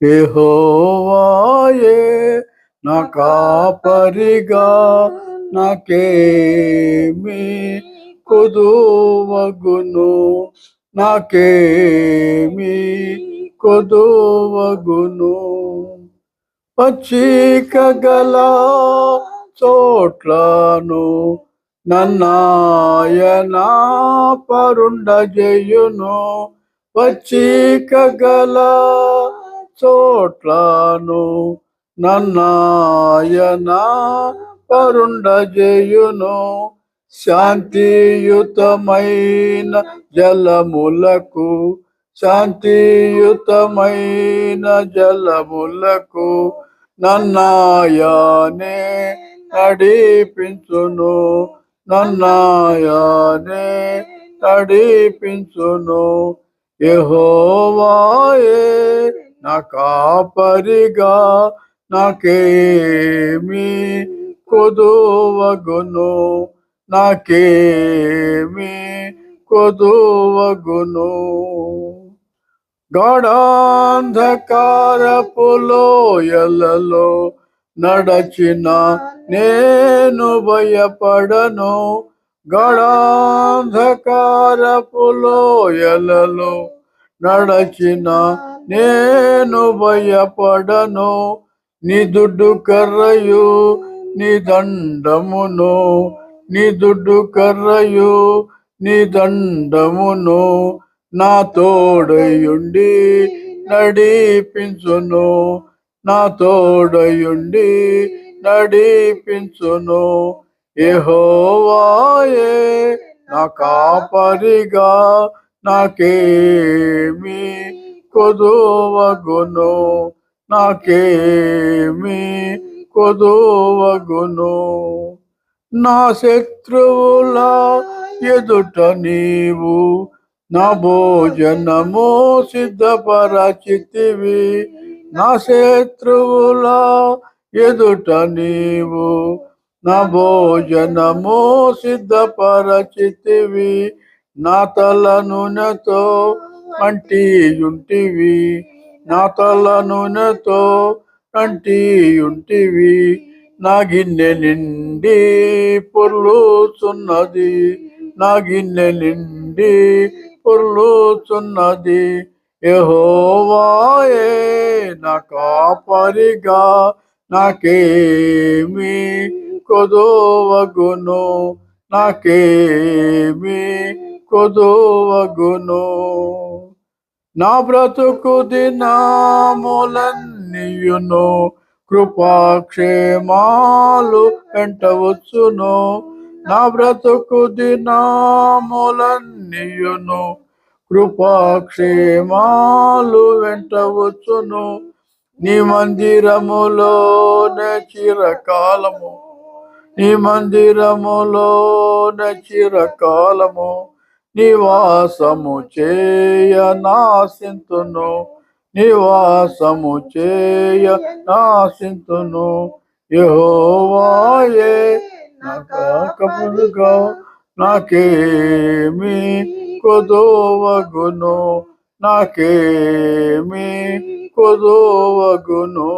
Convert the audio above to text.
యెహోవాయే నా కాపరిగా నాకేమి కొదువగును, నాకేమి కొదువగును. పచ్చిక గల చోట్లను నన్నాయన పరుండజేయును. పచ్చిక గల చోట్లను నన్నాయన పరుండజేయును. శాంతియుతమైన జలములకు, శాంతియుతమైన జలములకు నన్నాయనే నడిపించును, నన్నాయనే నడిపించును. యెహోవాయే నా కాపరిగా నాకేమి కొదువగును, నాకేమి కొదువగును. గాఢాంధకారపు లోయలలో నడచిన నేను భయపడను. గాఢాంధకారపు లోయలలో నడచిన నేను భయపడను. నీ దుడ్డు కర్రయు నీ దండమును, నీ దుడ్డు కర్రయు నీ దండమును నా తోడయుండి నడిపించును, నా తోడయుండి నడిపించును. యెహోవాయే నా కాపరిగా నాకేమి కొదువగును, నాకేమి కొదువగును. నా శత్రువుల ఎదుట నీవు నా భోజనము సిద్ధపరచితివి. నా శత్రువుల ఎదుట నీవు నా భోజనము సిద్ధపరచితివి. నా తల నూనెతో అంటియుంటివి, నా తల నూనెతో అంటియుంటివి. నా గిన్నె నిండి పొర్లుచున్నది, నా గిన్నె నిండి పొర్లుచున్నది. యెహోవాయే నా కాపరిగా నాకేమి కొదువగును, నాకేమి కొదువగును. నా బ్రతుకు దినములన్నీయును కృపాక్షేమాలు వెంటవచ్చును. నా బ్రతుకు దినములన్నీయును కృపాక్షేమాలు వెంటవచ్చును. నీ మందిరములోనే చిరకాలము, నీ మందిరములోనే చిరకాలము నివాసము చేయ నాసింతును, నివాసము చేయ నాసింతును. యెహోవాయే నా కాపరిగా నాకేమి కొదువగును, నాకేమి కొదువగును.